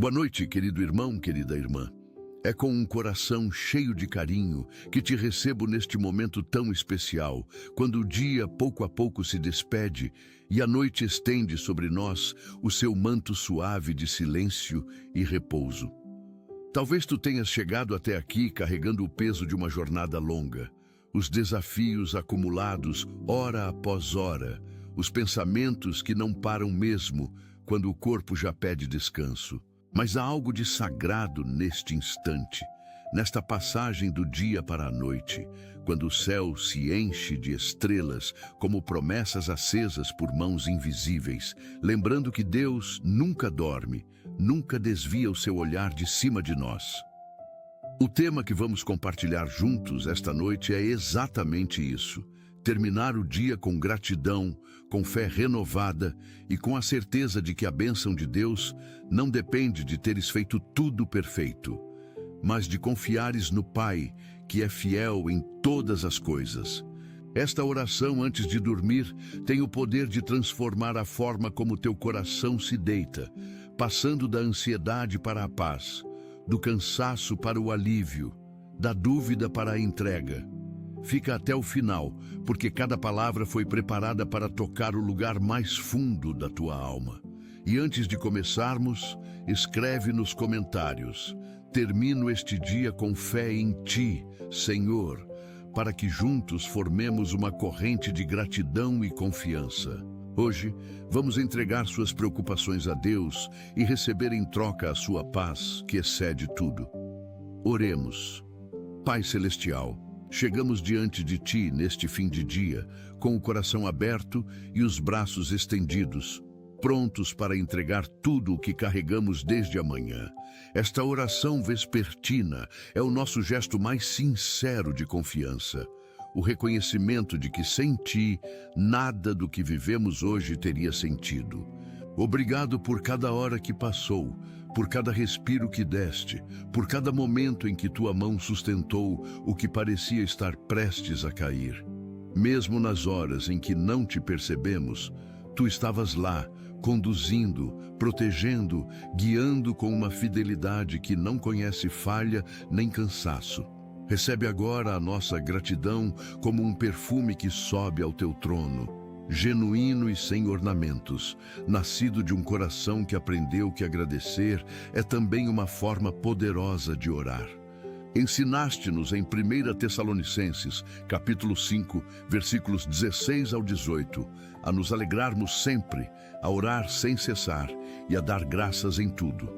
Boa noite, querido irmão, querida irmã. É com um coração cheio de carinho que te recebo neste momento tão especial, quando o dia pouco a pouco se despede e a noite estende sobre nós o seu manto suave de silêncio e repouso. Talvez tu tenhas chegado até aqui carregando o peso de uma jornada longa, os desafios acumulados hora após hora, os pensamentos que não param mesmo quando o corpo já pede descanso. Mas há algo de sagrado neste instante, nesta passagem do dia para a noite, quando o céu se enche de estrelas como promessas acesas por mãos invisíveis, lembrando que Deus nunca dorme, nunca desvia o seu olhar de cima de nós. O tema que vamos compartilhar juntos esta noite é exatamente isso. Terminar o dia com gratidão, com fé renovada e com a certeza de que a bênção de Deus não depende de teres feito tudo perfeito, mas de confiares no Pai, que é fiel em todas as coisas. Esta oração antes de dormir tem o poder de transformar a forma como teu coração se deita, passando da ansiedade para a paz, do cansaço para o alívio, da dúvida para a entrega. Fica até o final, porque cada palavra foi preparada para tocar o lugar mais fundo da tua alma. E antes de começarmos, escreve nos comentários: termino este dia com fé em Ti, Senhor, para que juntos formemos uma corrente de gratidão e confiança. Hoje, vamos entregar suas preocupações a Deus e receber em troca a sua paz, que excede tudo. Oremos. Pai Celestial, chegamos diante de Ti neste fim de dia, com o coração aberto e os braços estendidos, prontos para entregar tudo o que carregamos desde a manhã. Esta oração vespertina é o nosso gesto mais sincero de confiança, o reconhecimento de que sem Ti, nada do que vivemos hoje teria sentido. Obrigado por cada hora que passou, por cada respiro que deste, por cada momento em que Tua mão sustentou o que parecia estar prestes a cair. Mesmo nas horas em que não Te percebemos, Tu estavas lá, conduzindo, protegendo, guiando com uma fidelidade que não conhece falha nem cansaço. Recebe agora a nossa gratidão como um perfume que sobe ao Teu trono, genuíno e sem ornamentos, nascido de um coração que aprendeu que agradecer é também uma forma poderosa de orar. Ensinaste-nos em 1 Tessalonicenses, capítulo 5, versículos 16 ao 18, a nos alegrarmos sempre, a orar sem cessar e a dar graças em tudo.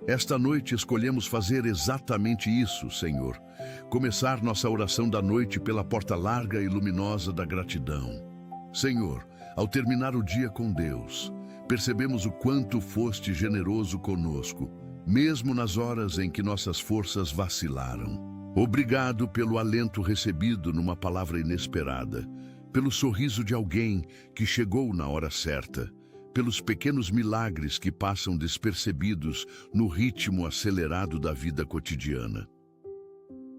Esta noite escolhemos fazer exatamente isso, Senhor. Começar nossa oração da noite pela porta larga e luminosa da gratidão. Senhor, ao terminar o dia com Deus, percebemos o quanto foste generoso conosco, mesmo nas horas em que nossas forças vacilaram. Obrigado pelo alento recebido numa palavra inesperada, pelo sorriso de alguém que chegou na hora certa, pelos pequenos milagres que passam despercebidos no ritmo acelerado da vida cotidiana.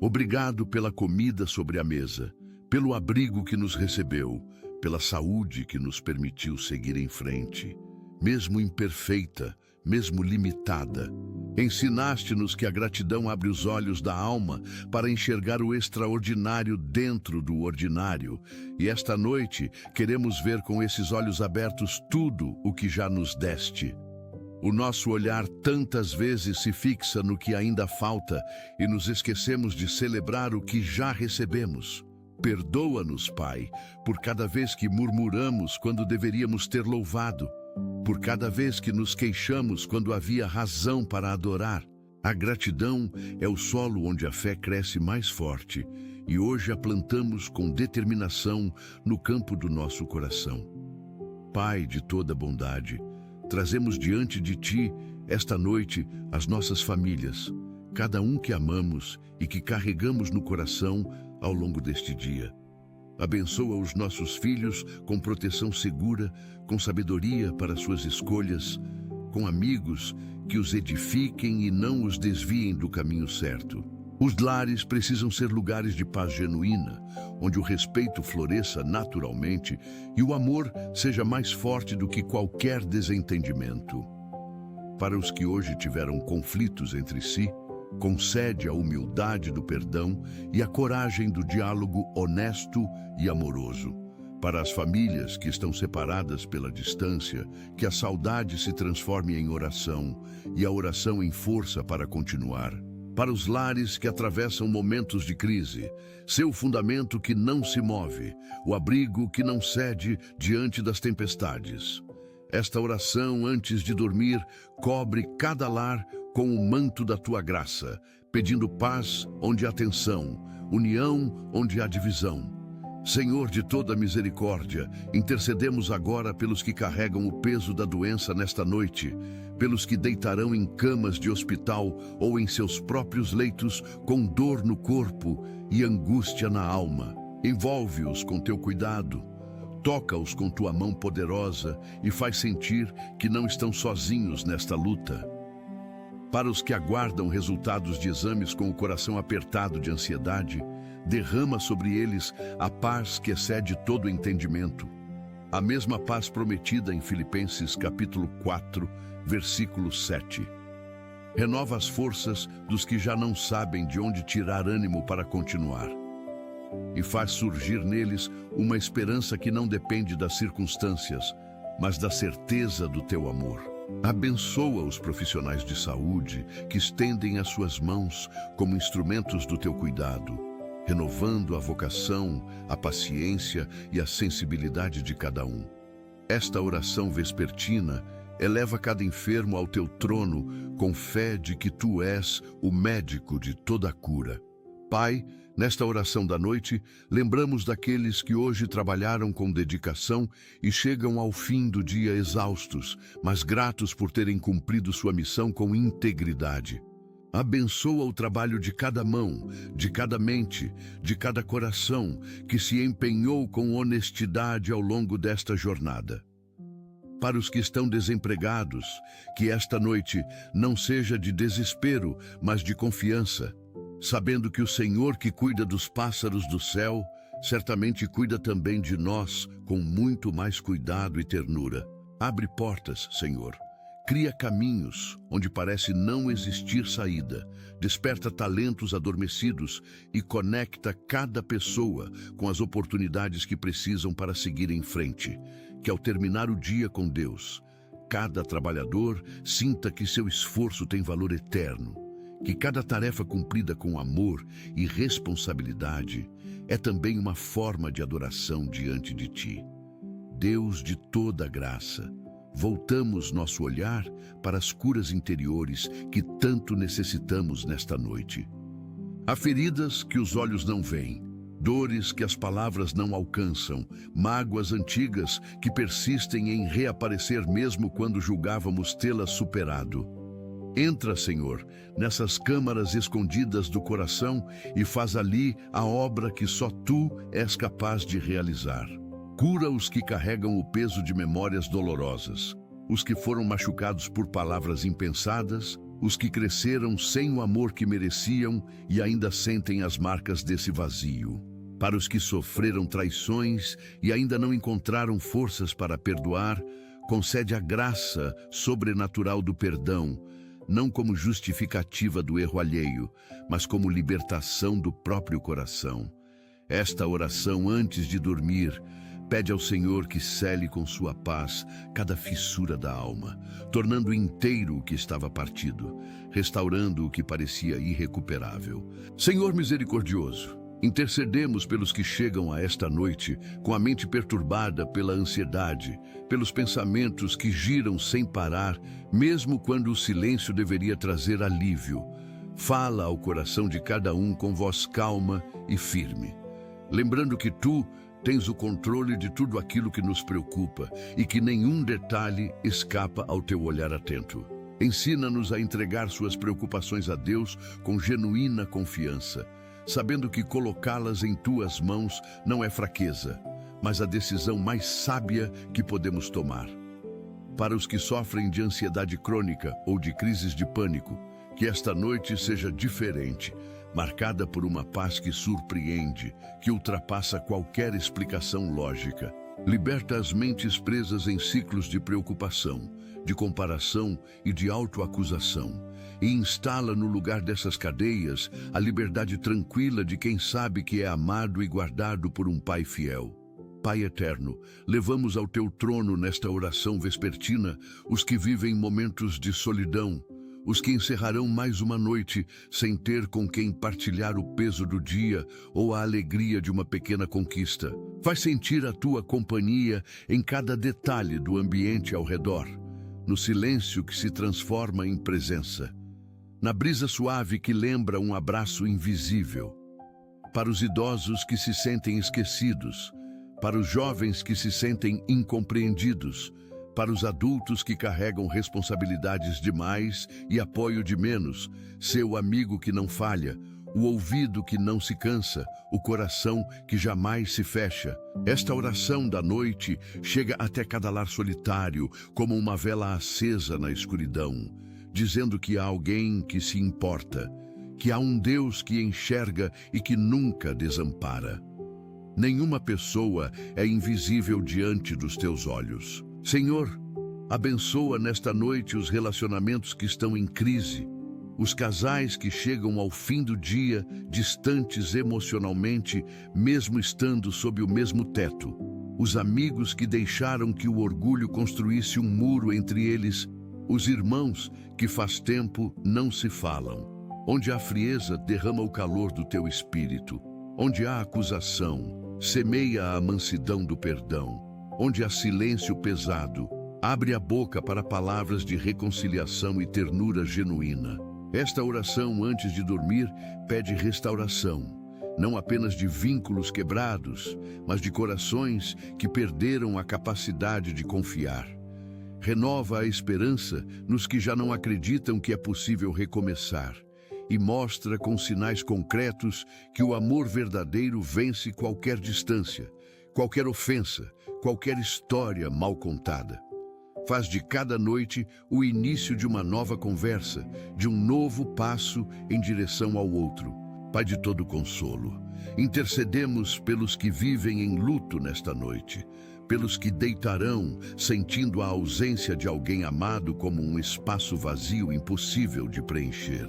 Obrigado pela comida sobre a mesa, pelo abrigo que nos recebeu, pela saúde que nos permitiu seguir em frente, mesmo imperfeita, mesmo limitada. Ensinaste-nos que a gratidão abre os olhos da alma para enxergar o extraordinário dentro do ordinário. E esta noite queremos ver com esses olhos abertos tudo o que já nos deste. O nosso olhar tantas vezes se fixa no que ainda falta e nos esquecemos de celebrar o que já recebemos. Perdoa-nos, Pai, por cada vez que murmuramos quando deveríamos ter louvado, por cada vez que nos queixamos quando havia razão para adorar. A gratidão é o solo onde a fé cresce mais forte e hoje a plantamos com determinação no campo do nosso coração. Pai de toda bondade, trazemos diante de Ti esta noite as nossas famílias, cada um que amamos e que carregamos no coração ao longo deste dia. Abençoa os nossos filhos com proteção segura, com sabedoria para suas escolhas, com amigos que os edifiquem e não os desviem do caminho certo. Os lares precisam ser lugares de paz genuína, onde o respeito floresça naturalmente e o amor seja mais forte do que qualquer desentendimento. Para os que hoje tiveram conflitos entre si, concede a humildade do perdão e a coragem do diálogo honesto e amoroso. Para as famílias que estão separadas pela distância, que a saudade se transforme em oração e a oração em força para continuar. Para os lares que atravessam momentos de crise, seu fundamento que não se move, o abrigo que não cede diante das tempestades. Esta oração, antes de dormir, cobre cada lar com o manto da tua graça, pedindo paz onde há tensão, união onde há divisão. Senhor de toda misericórdia, intercedemos agora pelos que carregam o peso da doença nesta noite, pelos que deitarão em camas de hospital ou em seus próprios leitos com dor no corpo e angústia na alma. Envolve-os com teu cuidado, toca-os com tua mão poderosa e faz sentir que não estão sozinhos nesta luta. Para os que aguardam resultados de exames com o coração apertado de ansiedade, derrama sobre eles a paz que excede todo entendimento. A mesma paz prometida em Filipenses capítulo 4, versículo 7. Renova as forças dos que já não sabem de onde tirar ânimo para continuar. E faz surgir neles uma esperança que não depende das circunstâncias, mas da certeza do teu amor. Abençoa os profissionais de saúde que estendem as suas mãos como instrumentos do teu cuidado, renovando a vocação, a paciência e a sensibilidade de cada um. Esta oração vespertina eleva cada enfermo ao teu trono com fé de que tu és o médico de toda a cura. Pai, nesta oração da noite, lembramos daqueles que hoje trabalharam com dedicação e chegam ao fim do dia exaustos, mas gratos por terem cumprido sua missão com integridade. Abençoa o trabalho de cada mão, de cada mente, de cada coração que se empenhou com honestidade ao longo desta jornada. Para os que estão desempregados, que esta noite não seja de desespero, mas de confiança, sabendo que o Senhor que cuida dos pássaros do céu, certamente cuida também de nós com muito mais cuidado e ternura. Abre portas, Senhor. Cria caminhos onde parece não existir saída, desperta talentos adormecidos e conecta cada pessoa com as oportunidades que precisam para seguir em frente. Que ao terminar o dia com Deus, cada trabalhador sinta que seu esforço tem valor eterno, que cada tarefa cumprida com amor e responsabilidade é também uma forma de adoração diante de ti. Deus de toda graça, voltamos nosso olhar para as curas interiores que tanto necessitamos nesta noite. Há feridas que os olhos não veem, dores que as palavras não alcançam, mágoas antigas que persistem em reaparecer mesmo quando julgávamos tê-las superado. Entra, Senhor, nessas câmaras escondidas do coração e faz ali a obra que só Tu és capaz de realizar. Cura os que carregam o peso de memórias dolorosas, os que foram machucados por palavras impensadas, os que cresceram sem o amor que mereciam e ainda sentem as marcas desse vazio. Para os que sofreram traições e ainda não encontraram forças para perdoar, concede a graça sobrenatural do perdão, não como justificativa do erro alheio, mas como libertação do próprio coração. Esta oração antes de dormir pede ao Senhor que cele com sua paz cada fissura da alma, tornando inteiro o que estava partido, restaurando o que parecia irrecuperável. Senhor misericordioso, intercedemos pelos que chegam a esta noite com a mente perturbada pela ansiedade, pelos pensamentos que giram sem parar, mesmo quando o silêncio deveria trazer alívio. Fala ao coração de cada um com voz calma e firme, lembrando que Tu tens o controle de tudo aquilo que nos preocupa e que nenhum detalhe escapa ao Teu olhar atento. Ensina-nos a entregar suas preocupações a Deus com genuína confiança, sabendo que colocá-las em Tuas mãos não é fraqueza, mas a decisão mais sábia que podemos tomar. Para os que sofrem de ansiedade crônica ou de crises de pânico, que esta noite seja diferente, marcada por uma paz que surpreende, que ultrapassa qualquer explicação lógica. Liberta as mentes presas em ciclos de preocupação, de comparação e de autoacusação, e instala no lugar dessas cadeias a liberdade tranquila de quem sabe que é amado e guardado por um Pai fiel. Pai eterno, levamos ao teu trono nesta oração vespertina os que vivem momentos de solidão, os que encerrarão mais uma noite sem ter com quem partilhar o peso do dia ou a alegria de uma pequena conquista. Faz sentir a tua companhia em cada detalhe do ambiente ao redor, no silêncio que se transforma em presença, na brisa suave que lembra um abraço invisível. Para os idosos que se sentem esquecidos, para os jovens que se sentem incompreendidos, para os adultos que carregam responsabilidades demais e apoio de menos, seu amigo que não falha, o ouvido que não se cansa, o coração que jamais se fecha. Esta oração da noite chega até cada lar solitário, como uma vela acesa na escuridão, dizendo que há alguém que se importa, que há um Deus que enxerga e que nunca desampara. Nenhuma pessoa é invisível diante dos teus olhos. Senhor, abençoa nesta noite os relacionamentos que estão em crise, os casais que chegam ao fim do dia distantes emocionalmente, mesmo estando sob o mesmo teto, os amigos que deixaram que o orgulho construísse um muro entre eles, os irmãos que faz tempo não se falam. Onde há frieza, derrama o calor do teu espírito. Onde há acusação, semeia a mansidão do perdão. Onde há silêncio pesado, abre a boca para palavras de reconciliação e ternura genuína. Esta oração, antes de dormir, pede restauração, não apenas de vínculos quebrados, mas de corações que perderam a capacidade de confiar. Renova a esperança nos que já não acreditam que é possível recomeçar e mostra com sinais concretos que o amor verdadeiro vence qualquer distância, qualquer ofensa, qualquer história mal contada. Faz de cada noite o início de uma nova conversa, de um novo passo em direção ao outro. Pai de todo consolo, intercedemos pelos que vivem em luto nesta noite, pelos que deitarão sentindo a ausência de alguém amado como um espaço vazio impossível de preencher.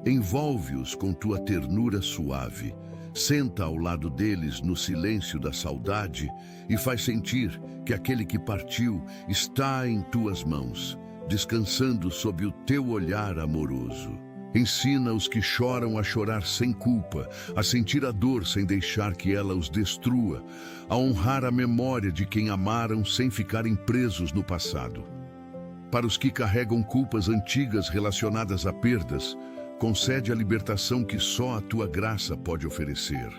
Envolve-os com tua ternura suave, senta ao lado deles no silêncio da saudade e faz sentir que aquele que partiu está em tuas mãos, descansando sob o teu olhar amoroso. Ensina os que choram a chorar sem culpa, a sentir a dor sem deixar que ela os destrua, a honrar a memória de quem amaram sem ficarem presos no passado. Para os que carregam culpas antigas relacionadas a perdas, concede a libertação que só a tua graça pode oferecer.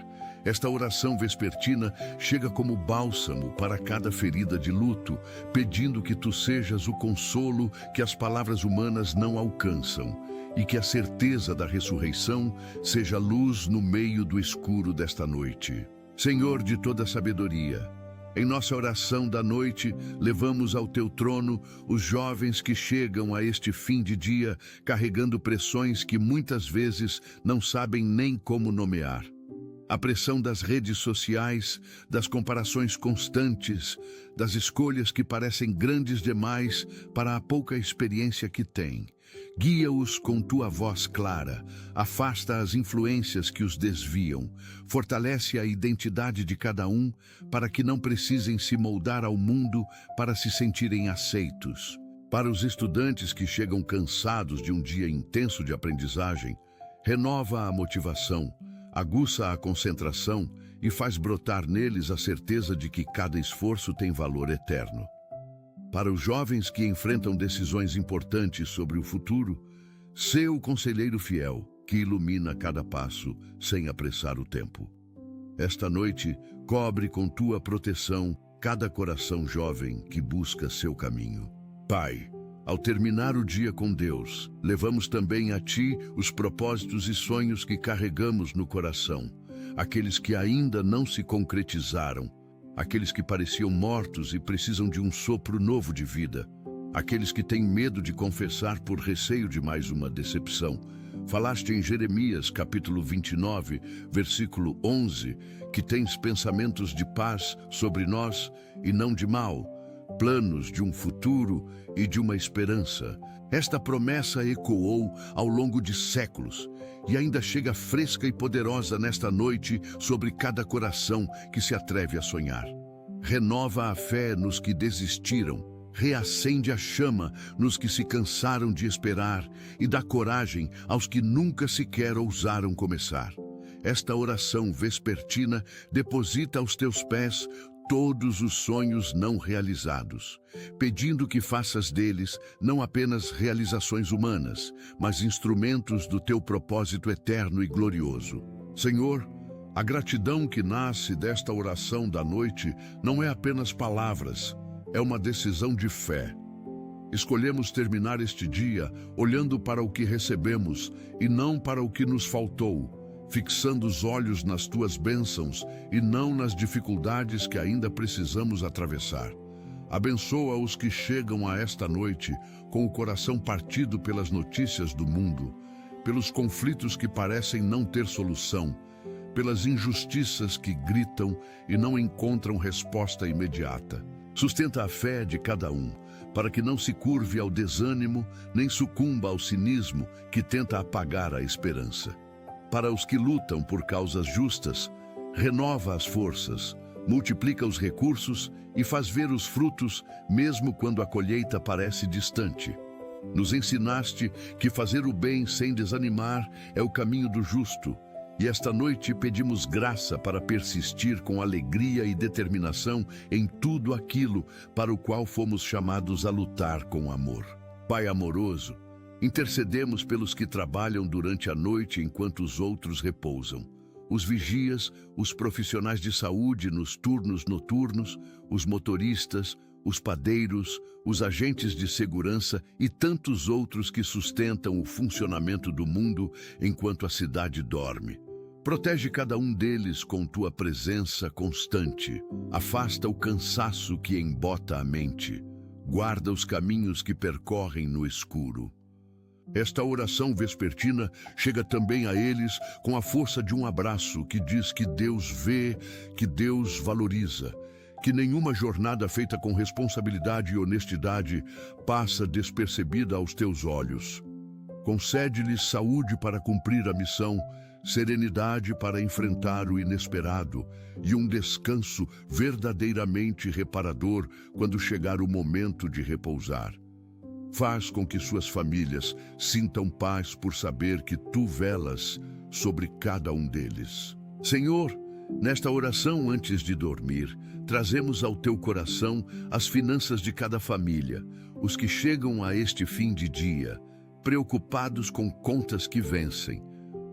Esta oração vespertina chega como bálsamo para cada ferida de luto, pedindo que tu sejas o consolo que as palavras humanas não alcançam e que a certeza da ressurreição seja luz no meio do escuro desta noite. Senhor de toda sabedoria, em nossa oração da noite, levamos ao teu trono os jovens que chegam a este fim de dia carregando pressões que muitas vezes não sabem nem como nomear. A pressão das redes sociais, das comparações constantes, das escolhas que parecem grandes demais para a pouca experiência que têm. Guia-os com tua voz clara, afasta as influências que os desviam, fortalece a identidade de cada um para que não precisem se moldar ao mundo para se sentirem aceitos. Para os estudantes que chegam cansados de um dia intenso de aprendizagem, renova a motivação, aguça a concentração e faz brotar neles a certeza de que cada esforço tem valor eterno. Para os jovens que enfrentam decisões importantes sobre o futuro, sê o conselheiro fiel que ilumina cada passo sem apressar o tempo. Esta noite, cobre com tua proteção cada coração jovem que busca seu caminho. Pai, ao terminar o dia com Deus, levamos também a Ti os propósitos e sonhos que carregamos no coração, aqueles que ainda não se concretizaram, aqueles que pareciam mortos e precisam de um sopro novo de vida, aqueles que têm medo de confessar por receio de mais uma decepção. Falaste em Jeremias, capítulo 29, versículo 11, que tens pensamentos de paz sobre nós e não de mal, planos de um futuro e de uma esperança. Esta promessa ecoou ao longo de séculos e ainda chega fresca e poderosa nesta noite sobre cada coração que se atreve a sonhar. Renova a fé nos que desistiram, reacende a chama nos que se cansaram de esperar e dá coragem aos que nunca sequer ousaram começar. Esta oração vespertina deposita aos teus pés todos os sonhos não realizados, pedindo que faças deles não apenas realizações humanas, mas instrumentos do teu propósito eterno e glorioso. Senhor, a gratidão que nasce desta oração da noite não é apenas palavras, é uma decisão de fé. Escolhemos terminar este dia olhando para o que recebemos e não para o que nos faltou, fixando os olhos nas tuas bênçãos e não nas dificuldades que ainda precisamos atravessar. Abençoa os que chegam a esta noite com o coração partido pelas notícias do mundo, pelos conflitos que parecem não ter solução, pelas injustiças que gritam e não encontram resposta imediata. Sustenta a fé de cada um, para que não se curve ao desânimo, nem sucumba ao cinismo que tenta apagar a esperança. Para os que lutam por causas justas, renova as forças, multiplica os recursos e faz ver os frutos, mesmo quando a colheita parece distante. Nos ensinaste que fazer o bem sem desanimar é o caminho do justo, e esta noite pedimos graça para persistir com alegria e determinação em tudo aquilo para o qual fomos chamados a lutar com amor. Pai amoroso, intercedemos pelos que trabalham durante a noite enquanto os outros repousam. Os vigias, os profissionais de saúde nos turnos noturnos, os motoristas, os padeiros, os agentes de segurança e tantos outros que sustentam o funcionamento do mundo enquanto a cidade dorme. Protege cada um deles com tua presença constante. Afasta o cansaço que embota a mente. Guarda os caminhos que percorrem no escuro. Esta oração vespertina chega também a eles com a força de um abraço que diz que Deus vê, que Deus valoriza, que nenhuma jornada feita com responsabilidade e honestidade passa despercebida aos teus olhos. Concede-lhes saúde para cumprir a missão, serenidade para enfrentar o inesperado e um descanso verdadeiramente reparador quando chegar o momento de repousar. Faz com que suas famílias sintam paz por saber que tu velas sobre cada um deles. Senhor, nesta oração antes de dormir, trazemos ao teu coração as finanças de cada família, os que chegam a este fim de dia, preocupados com contas que vencem,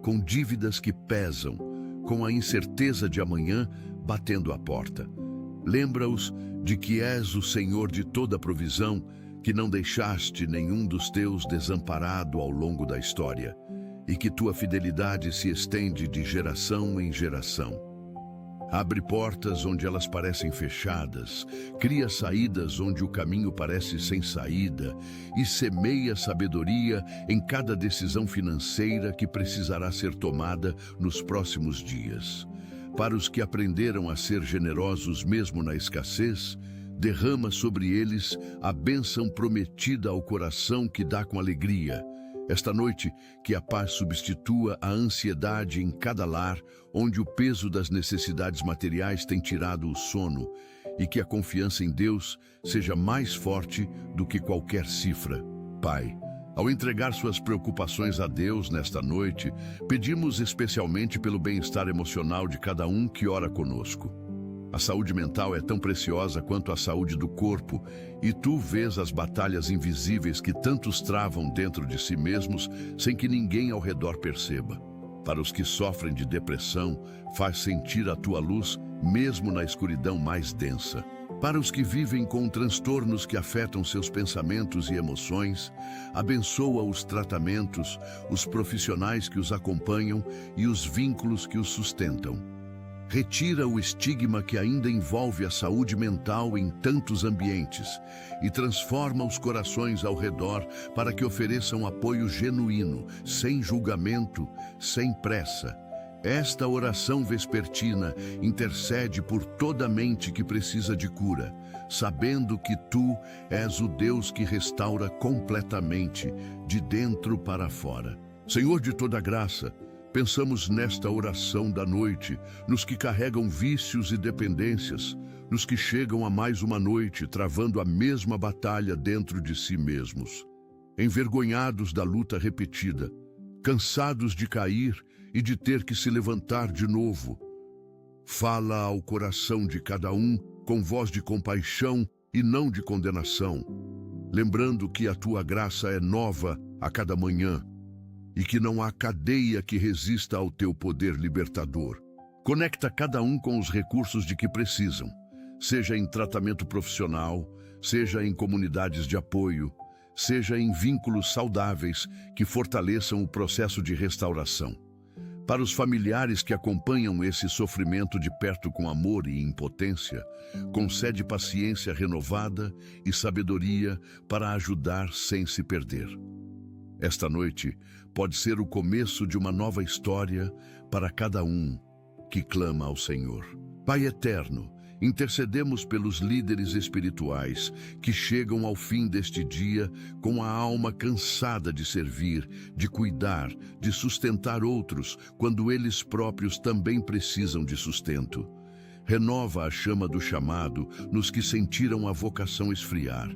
com dívidas que pesam, com a incerteza de amanhã batendo à porta. Lembra-os de que és o Senhor de toda provisão, que não deixaste nenhum dos teus desamparado ao longo da história, e que tua fidelidade se estende de geração em geração. Abre portas onde elas parecem fechadas, cria saídas onde o caminho parece sem saída e semeia sabedoria em cada decisão financeira que precisará ser tomada nos próximos dias. Para os que aprenderam a ser generosos mesmo na escassez, derrama sobre eles a bênção prometida ao coração que dá com alegria. Esta noite, que a paz substitua a ansiedade em cada lar, onde o peso das necessidades materiais tem tirado o sono, e que a confiança em Deus seja mais forte do que qualquer cifra. Pai, ao entregar suas preocupações a Deus nesta noite, pedimos especialmente pelo bem-estar emocional de cada um que ora conosco. A saúde mental é tão preciosa quanto a saúde do corpo, e tu vês as batalhas invisíveis que tantos travam dentro de si mesmos sem que ninguém ao redor perceba. Para os que sofrem de depressão, faz sentir a tua luz mesmo na escuridão mais densa. Para os que vivem com transtornos que afetam seus pensamentos e emoções, abençoa os tratamentos, os profissionais que os acompanham e os vínculos que os sustentam. Retira o estigma que ainda envolve a saúde mental em tantos ambientes e transforma os corações ao redor para que ofereçam apoio genuíno, sem julgamento, sem pressa. Esta oração vespertina intercede por toda mente que precisa de cura, sabendo que Tu és o Deus que restaura completamente, de dentro para fora. Senhor de toda graça, pensamos nesta oração da noite, nos que carregam vícios e dependências, nos que chegam a mais uma noite travando a mesma batalha dentro de si mesmos, envergonhados da luta repetida, cansados de cair e de ter que se levantar de novo. Fala ao coração de cada um com voz de compaixão e não de condenação, lembrando que a Tua graça é nova a cada manhã e que não há cadeia que resista ao Teu poder libertador. Conecta cada um com os recursos de que precisam, seja em tratamento profissional, seja em comunidades de apoio, seja em vínculos saudáveis que fortaleçam o processo de restauração. Para os familiares que acompanham esse sofrimento de perto com amor e impotência, concede paciência renovada e sabedoria para ajudar sem se perder. Esta noite pode ser o começo de uma nova história para cada um que clama ao Senhor. Pai eterno, intercedemos pelos líderes espirituais que chegam ao fim deste dia com a alma cansada de servir, de cuidar, de sustentar outros, quando eles próprios também precisam de sustento. Renova a chama do chamado nos que sentiram a vocação esfriar.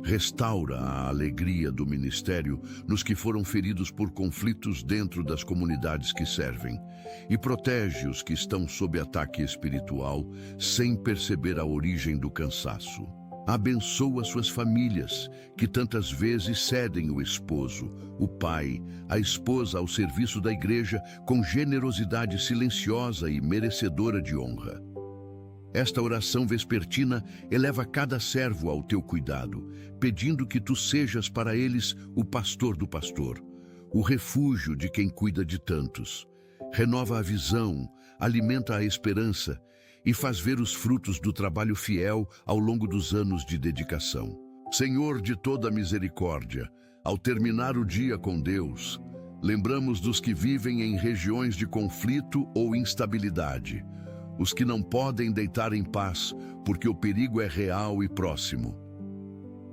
Restaura a alegria do ministério nos que foram feridos por conflitos dentro das comunidades que servem. E protege os que estão sob ataque espiritual sem perceber a origem do cansaço. Abençoa suas famílias, que tantas vezes cedem o esposo, o pai, a esposa ao serviço da igreja com generosidade silenciosa e merecedora de honra. Esta oração vespertina eleva cada servo ao teu cuidado, pedindo que tu sejas para eles o pastor do pastor, o refúgio de quem cuida de tantos. Renova a visão, alimenta a esperança e faz ver os frutos do trabalho fiel ao longo dos anos de dedicação. Senhor de toda misericórdia, ao terminar o dia com Deus, lembramos dos que vivem em regiões de conflito ou instabilidade, os que não podem deitar em paz, porque o perigo é real e próximo.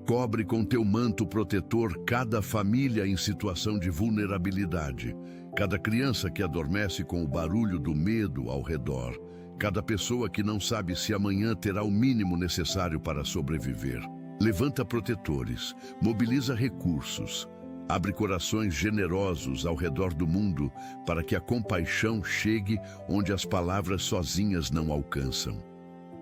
Cobre com teu manto protetor cada família em situação de vulnerabilidade, cada criança que adormece com o barulho do medo ao redor, cada pessoa que não sabe se amanhã terá o mínimo necessário para sobreviver. Levanta protetores, mobiliza recursos, abre corações generosos ao redor do mundo para que a compaixão chegue onde as palavras sozinhas não alcançam.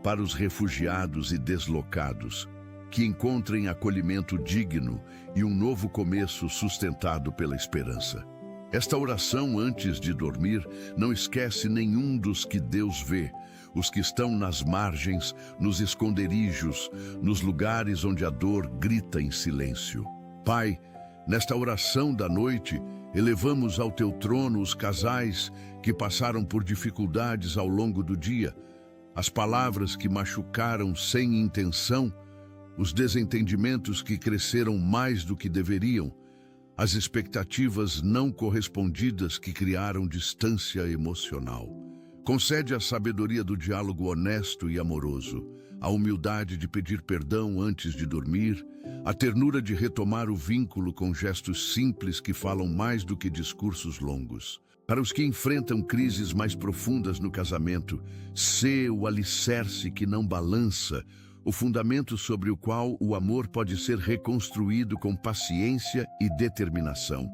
Para os refugiados e deslocados, que encontrem acolhimento digno e um novo começo sustentado pela esperança. Esta oração, antes de dormir, não esquece nenhum dos que Deus vê, os que estão nas margens, nos esconderijos, nos lugares onde a dor grita em silêncio. Pai, nesta oração da noite, elevamos ao teu trono os casais que passaram por dificuldades ao longo do dia, as palavras que machucaram sem intenção, os desentendimentos que cresceram mais do que deveriam, as expectativas não correspondidas que criaram distância emocional. Concede a sabedoria do diálogo honesto e amoroso, a humildade de pedir perdão antes de dormir, a ternura de retomar o vínculo com gestos simples que falam mais do que discursos longos. Para os que enfrentam crises mais profundas no casamento, sê o alicerce que não balança, o fundamento sobre o qual o amor pode ser reconstruído com paciência e determinação.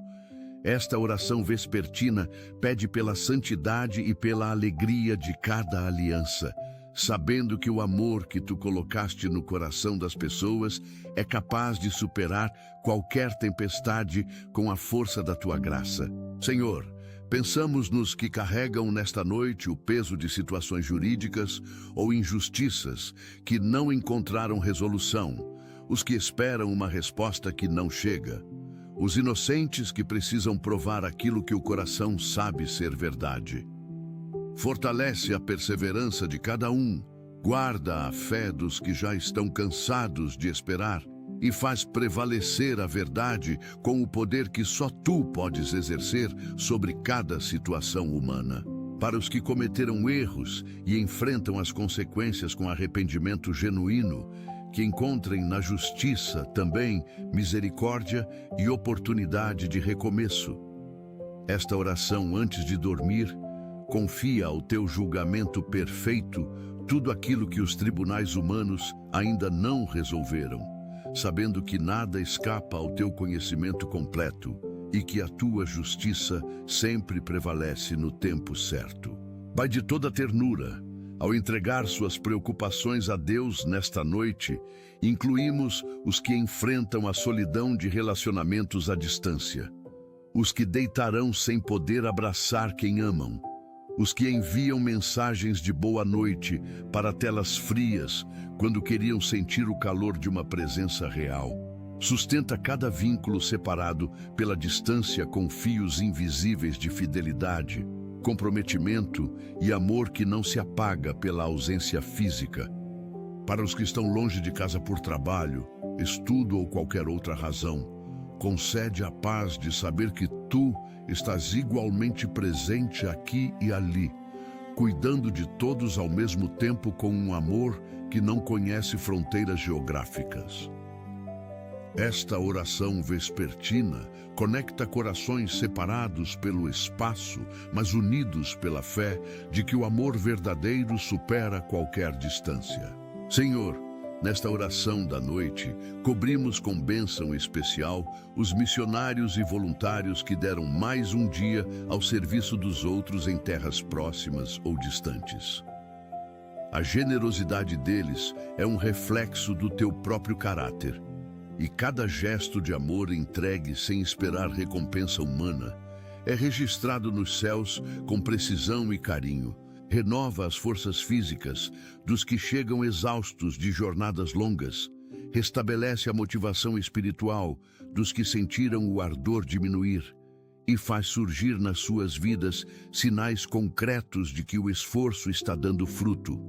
Esta oração vespertina pede pela santidade e pela alegria de cada aliança, sabendo que o amor que tu colocaste no coração das pessoas é capaz de superar qualquer tempestade com a força da tua graça. Senhor, pensamos nos que carregam nesta noite o peso de situações jurídicas ou injustiças que não encontraram resolução, os que esperam uma resposta que não chega, os inocentes que precisam provar aquilo que o coração sabe ser verdade. Fortalece a perseverança de cada um, guarda a fé dos que já estão cansados de esperar e faz prevalecer a verdade com o poder que só tu podes exercer sobre cada situação humana. Para os que cometeram erros e enfrentam as consequências com arrependimento genuíno, que encontrem na justiça também misericórdia e oportunidade de recomeço. Esta oração antes de dormir confia ao teu julgamento perfeito tudo aquilo que os tribunais humanos ainda não resolveram, sabendo que nada escapa ao teu conhecimento completo e que a tua justiça sempre prevalece no tempo certo. Pai de toda ternura, ao entregar suas preocupações a Deus nesta noite, incluímos os que enfrentam a solidão de relacionamentos à distância, os que deitarão sem poder abraçar quem amam, os que enviam mensagens de boa noite para telas frias quando queriam sentir o calor de uma presença real. Sustenta cada vínculo separado pela distância com fios invisíveis de fidelidade, comprometimento e amor que não se apaga pela ausência física. Para os que estão longe de casa por trabalho, estudo ou qualquer outra razão, concede a paz de saber que tu estás igualmente presente aqui e ali, cuidando de todos ao mesmo tempo com um amor que não conhece fronteiras geográficas. Esta oração vespertina conecta corações separados pelo espaço, mas unidos pela fé de que o amor verdadeiro supera qualquer distância. Senhor, nesta oração da noite, cobrimos com bênção especial os missionários e voluntários que deram mais um dia ao serviço dos outros em terras próximas ou distantes. A generosidade deles é um reflexo do teu próprio caráter, e cada gesto de amor entregue sem esperar recompensa humana é registrado nos céus com precisão e carinho. Renova as forças físicas dos que chegam exaustos de jornadas longas, restabelece a motivação espiritual dos que sentiram o ardor diminuir e faz surgir nas suas vidas sinais concretos de que o esforço está dando fruto.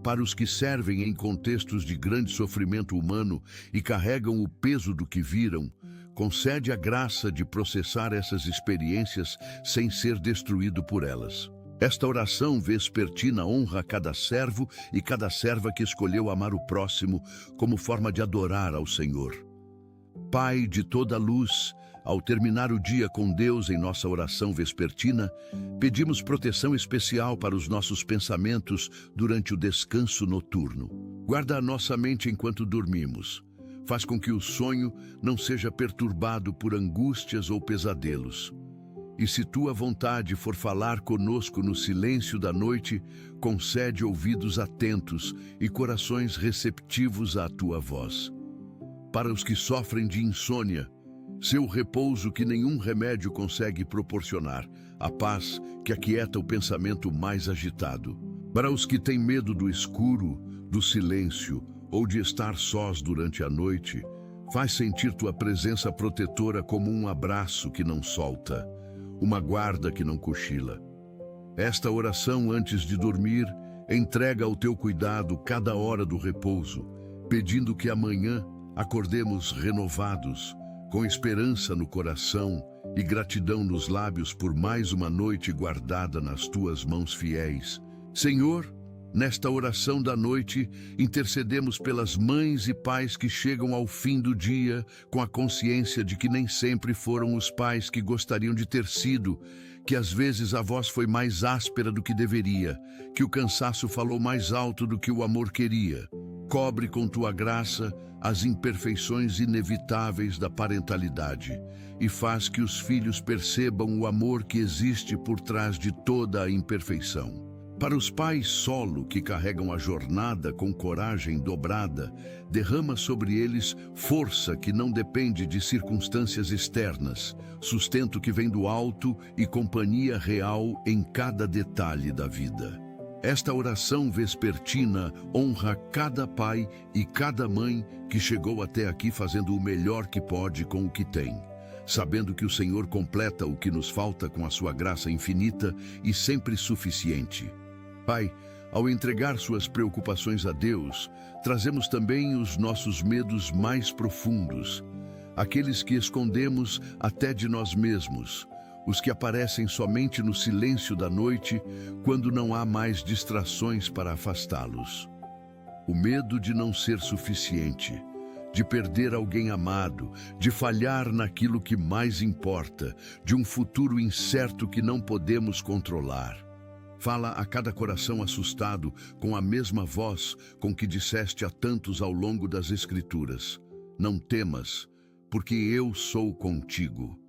Para os que servem em contextos de grande sofrimento humano e carregam o peso do que viram, concede a graça de processar essas experiências sem ser destruído por elas. Esta oração vespertina honra cada servo e cada serva que escolheu amar o próximo como forma de adorar ao Senhor. Pai de toda luz, ao terminar o dia com Deus em nossa oração vespertina, pedimos proteção especial para os nossos pensamentos durante o descanso noturno. Guarda a nossa mente enquanto dormimos. Faz com que o sonho não seja perturbado por angústias ou pesadelos. E se tua vontade for falar conosco no silêncio da noite, concede ouvidos atentos e corações receptivos à tua voz. Para os que sofrem de insônia, seu repouso que nenhum remédio consegue proporcionar, a paz que aquieta o pensamento mais agitado. Para os que têm medo do escuro, do silêncio ou de estar sós durante a noite, faz sentir tua presença protetora como um abraço que não solta, uma guarda que não cochila. Esta oração antes de dormir entrega ao teu cuidado cada hora do repouso, pedindo que amanhã acordemos renovados, com esperança no coração e gratidão nos lábios por mais uma noite guardada nas tuas mãos fiéis. Senhor, nesta oração da noite, intercedemos pelas mães e pais que chegam ao fim do dia com a consciência de que nem sempre foram os pais que gostariam de ter sido, que às vezes a voz foi mais áspera do que deveria, que o cansaço falou mais alto do que o amor queria. Cobre com tua graça as imperfeições inevitáveis da parentalidade e faz que os filhos percebam o amor que existe por trás de toda a imperfeição. Para os pais solo que carregam a jornada com coragem dobrada, derrama sobre eles força que não depende de circunstâncias externas, sustento que vem do alto e companhia real em cada detalhe da vida. Esta oração vespertina honra cada pai e cada mãe que chegou até aqui fazendo o melhor que pode com o que tem, sabendo que o Senhor completa o que nos falta com a sua graça infinita e sempre suficiente. Pai, ao entregar suas preocupações a Deus, trazemos também os nossos medos mais profundos, aqueles que escondemos até de nós mesmos, os que aparecem somente no silêncio da noite, quando não há mais distrações para afastá-los. O medo de não ser suficiente, de perder alguém amado, de falhar naquilo que mais importa, de um futuro incerto que não podemos controlar. Fala a cada coração assustado com a mesma voz com que disseste a tantos ao longo das Escrituras: não temas, porque eu sou contigo.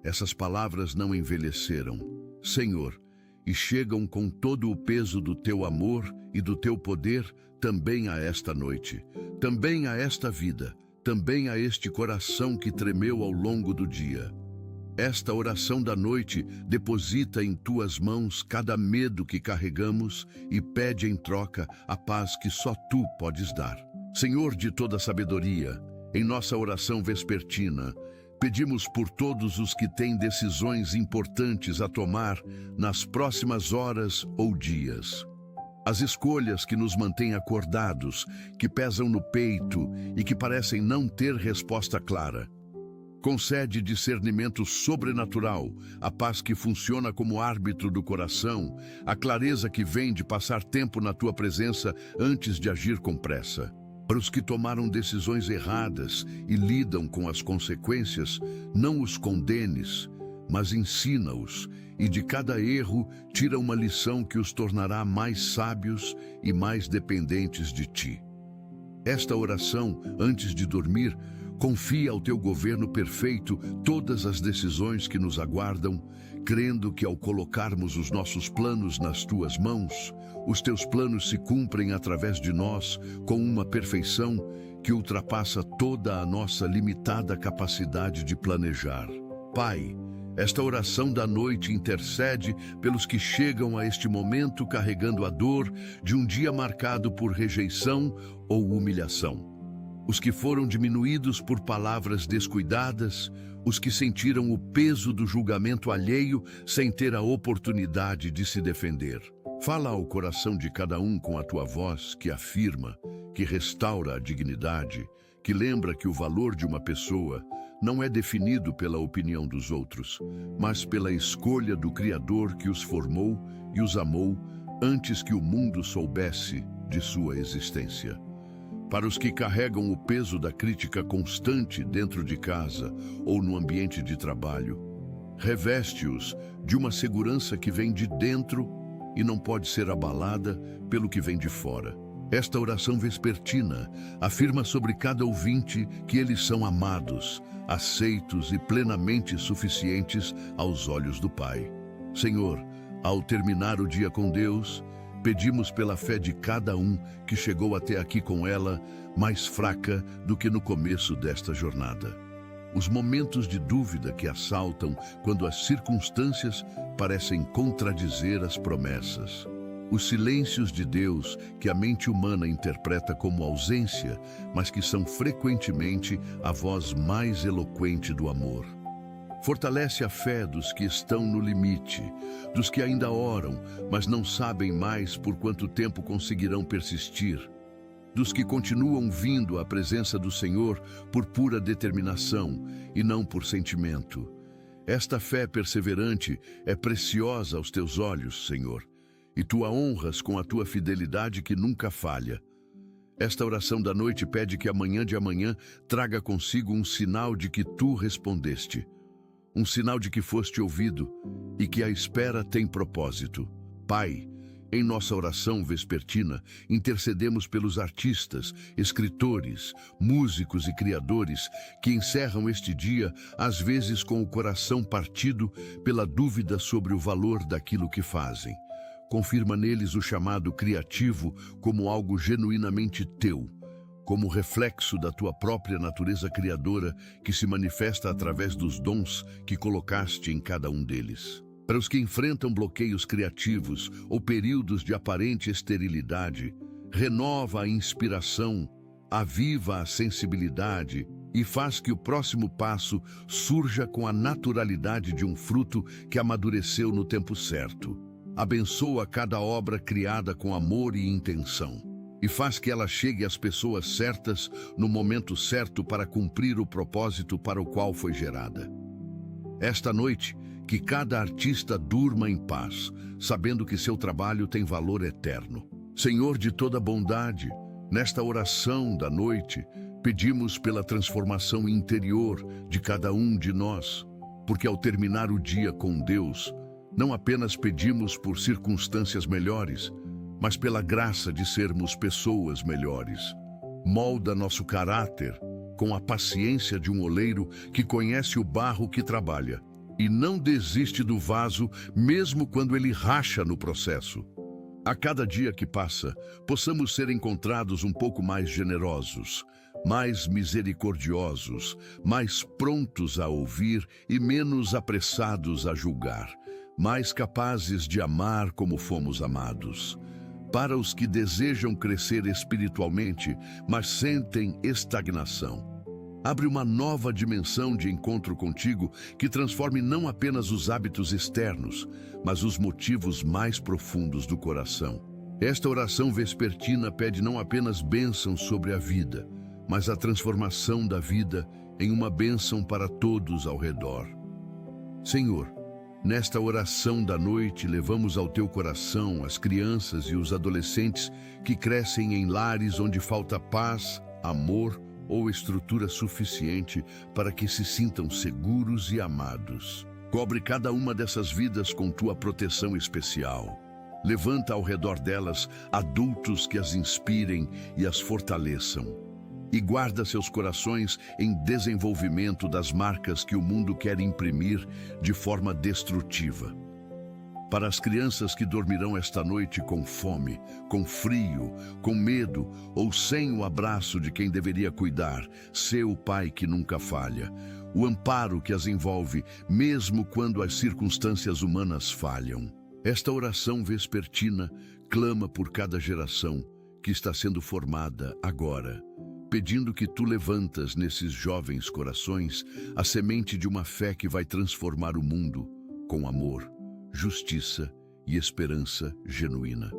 Essas palavras não envelheceram, Senhor, e chegam com todo o peso do teu amor e do teu poder também a esta noite, também a esta vida, também a este coração que tremeu ao longo do dia. Esta oração da noite deposita em tuas mãos cada medo que carregamos e pede em troca a paz que só tu podes dar. Senhor de toda sabedoria, em nossa oração vespertina, pedimos por todos os que têm decisões importantes a tomar nas próximas horas ou dias. As escolhas que nos mantêm acordados, que pesam no peito e que parecem não ter resposta clara. Concede discernimento sobrenatural, a paz que funciona como árbitro do coração, a clareza que vem de passar tempo na tua presença antes de agir com pressa. Para os que tomaram decisões erradas e lidam com as consequências, não os condenes, mas ensina-os, e de cada erro tira uma lição que os tornará mais sábios e mais dependentes de ti. Esta oração, antes de dormir, confia ao teu governo perfeito todas as decisões que nos aguardam, crendo que ao colocarmos os nossos planos nas tuas mãos, os teus planos se cumprem através de nós com uma perfeição que ultrapassa toda a nossa limitada capacidade de planejar. Pai, esta oração da noite intercede pelos que chegam a este momento carregando a dor de um dia marcado por rejeição ou humilhação. Os que foram diminuídos por palavras descuidadas, os que sentiram o peso do julgamento alheio sem ter a oportunidade de se defender. Fala ao coração de cada um com a tua voz que afirma, que restaura a dignidade, que lembra que o valor de uma pessoa não é definido pela opinião dos outros, mas pela escolha do Criador que os formou e os amou antes que o mundo soubesse de sua existência. Para os que carregam o peso da crítica constante dentro de casa ou no ambiente de trabalho, reveste-os de uma segurança que vem de dentro e não pode ser abalada pelo que vem de fora. Esta oração vespertina afirma sobre cada ouvinte que eles são amados, aceitos e plenamente suficientes aos olhos do Pai. Senhor, ao terminar o dia com Deus, pedimos pela fé de cada um que chegou até aqui com ela, mais fraca do que no começo desta jornada. Os momentos de dúvida que assaltam quando as circunstâncias parecem contradizer as promessas. Os silêncios de Deus que a mente humana interpreta como ausência, mas que são frequentemente a voz mais eloquente do amor. Fortalece a fé dos que estão no limite, dos que ainda oram, mas não sabem mais por quanto tempo conseguirão persistir, dos que continuam vindo à presença do Senhor por pura determinação e não por sentimento. Esta fé perseverante é preciosa aos teus olhos, Senhor, e tu a honras com a tua fidelidade que nunca falha. Esta oração da noite pede que amanhã de amanhã traga consigo um sinal de que tu respondeste, um sinal de que foste ouvido e que a espera tem propósito. Pai, em nossa oração vespertina, intercedemos pelos artistas, escritores, músicos e criadores que encerram este dia, às vezes com o coração partido pela dúvida sobre o valor daquilo que fazem. Confirma neles o chamado criativo como algo genuinamente teu, como reflexo da tua própria natureza criadora que se manifesta através dos dons que colocaste em cada um deles. Para os que enfrentam bloqueios criativos ou períodos de aparente esterilidade, renova a inspiração, aviva a sensibilidade e faz que o próximo passo surja com a naturalidade de um fruto que amadureceu no tempo certo. Abençoa cada obra criada com amor e intenção e faz que ela chegue às pessoas certas no momento certo para cumprir o propósito para o qual foi gerada. Esta noite, Que cada artista durma em paz, sabendo que seu trabalho tem valor eterno. Senhor de toda bondade, nesta oração da noite, pedimos pela transformação interior de cada um de nós, porque ao terminar o dia com Deus, não apenas pedimos por circunstâncias melhores, mas pela graça de sermos pessoas melhores. Molda nosso caráter com a paciência de um oleiro que conhece o barro que trabalha e não desiste do vaso mesmo quando ele racha no processo. A cada dia que passa, possamos ser encontrados um pouco mais generosos, mais misericordiosos, mais prontos a ouvir e menos apressados a julgar, mais capazes de amar como fomos amados. Para os que desejam crescer espiritualmente, mas sentem estagnação, abre uma nova dimensão de encontro contigo que transforme não apenas os hábitos externos, mas os motivos mais profundos do coração. Esta oração vespertina pede não apenas bênçãos sobre a vida, mas a transformação da vida em uma bênção para todos ao redor. Senhor, nesta oração da noite, levamos ao teu coração as crianças e os adolescentes que crescem em lares onde falta paz, amor ou estrutura suficiente para que se sintam seguros e amados. Cobre cada uma dessas vidas com tua proteção especial. Levanta ao redor delas adultos que as inspirem e as fortaleçam. E guarda seus corações em desenvolvimento das marcas que o mundo quer imprimir de forma destrutiva. Para as crianças que dormirão esta noite com fome, com frio, com medo ou sem o abraço de quem deveria cuidar, sê o Pai que nunca falha, o amparo que as envolve, mesmo quando as circunstâncias humanas falham. Esta oração vespertina clama por cada geração que está sendo formada agora, pedindo que tu levantas nesses jovens corações a semente de uma fé que vai transformar o mundo com amor, justiça e esperança genuína.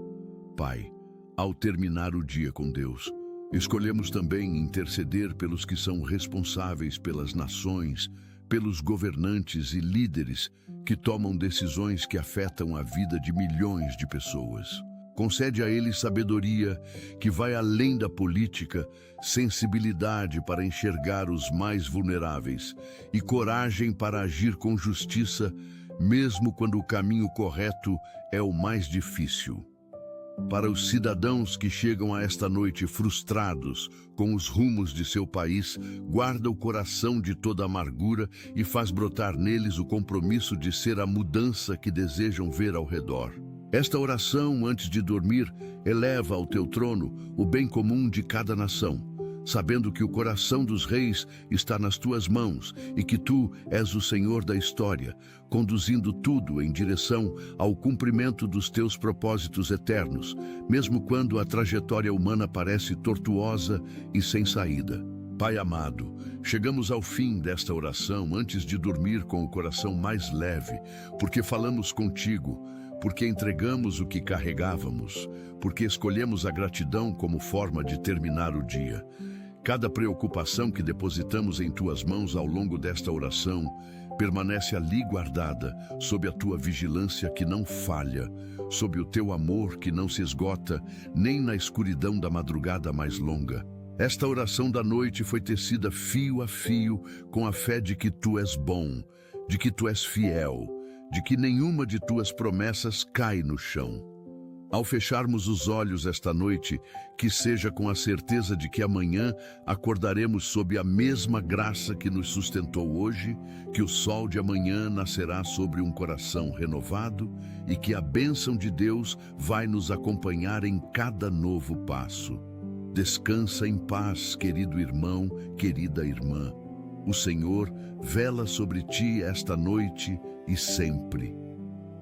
Pai, ao terminar o dia com Deus, escolhemos também interceder pelos que são responsáveis pelas nações, pelos governantes e líderes que tomam decisões que afetam a vida de milhões de pessoas. Concede a eles sabedoria que vai além da política, sensibilidade para enxergar os mais vulneráveis e coragem para agir com justiça, mesmo quando o caminho correto é o mais difícil. Para os cidadãos que chegam a esta noite frustrados com os rumos de seu país, guarda o coração de toda amargura e faz brotar neles o compromisso de ser a mudança que desejam ver ao redor. Esta oração, antes de dormir, eleva ao teu trono o bem comum de cada nação, sabendo que o coração dos reis está nas tuas mãos e que tu és o Senhor da história, conduzindo tudo em direção ao cumprimento dos teus propósitos eternos, mesmo quando a trajetória humana parece tortuosa e sem saída. Pai amado, chegamos ao fim desta oração antes de dormir com o coração mais leve, porque falamos contigo, porque entregamos o que carregávamos, porque escolhemos a gratidão como forma de terminar o dia. Cada preocupação que depositamos em tuas mãos ao longo desta oração permanece ali guardada, sob a tua vigilância que não falha, sob o teu amor que não se esgota, nem na escuridão da madrugada mais longa. Esta oração da noite foi tecida fio a fio com a fé de que tu és bom, de que tu és fiel, de que nenhuma de tuas promessas cai no chão. Ao fecharmos os olhos esta noite, que seja com a certeza de que amanhã acordaremos sob a mesma graça que nos sustentou hoje, que o sol de amanhã nascerá sobre um coração renovado e que a bênção de Deus vai nos acompanhar em cada novo passo. Descansa em paz, querido irmão, querida irmã. O Senhor vela sobre ti esta noite e sempre.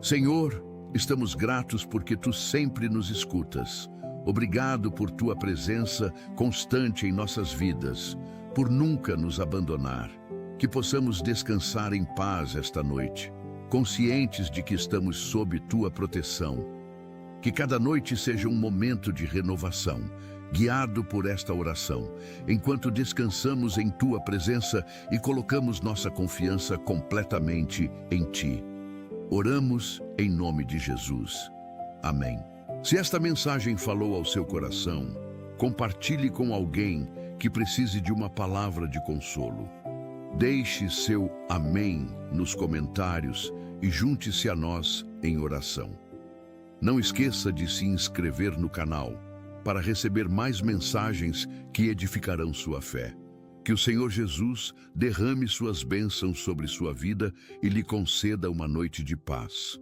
Senhor, estamos gratos porque tu sempre nos escutas. Obrigado por tua presença constante em nossas vidas, por nunca nos abandonar. Que possamos descansar em paz esta noite, conscientes de que estamos sob tua proteção. Que cada noite seja um momento de renovação, guiado por esta oração, enquanto descansamos em tua presença e colocamos nossa confiança completamente em ti. Oramos em nome de Jesus. Amém. Se esta mensagem falou ao seu coração, compartilhe com alguém que precise de uma palavra de consolo. Deixe seu amém nos comentários e junte-se a nós em oração. Não esqueça de se inscrever no canal para receber mais mensagens que edificarão sua fé. Que o Senhor Jesus derrame suas bênçãos sobre sua vida e lhe conceda uma noite de paz.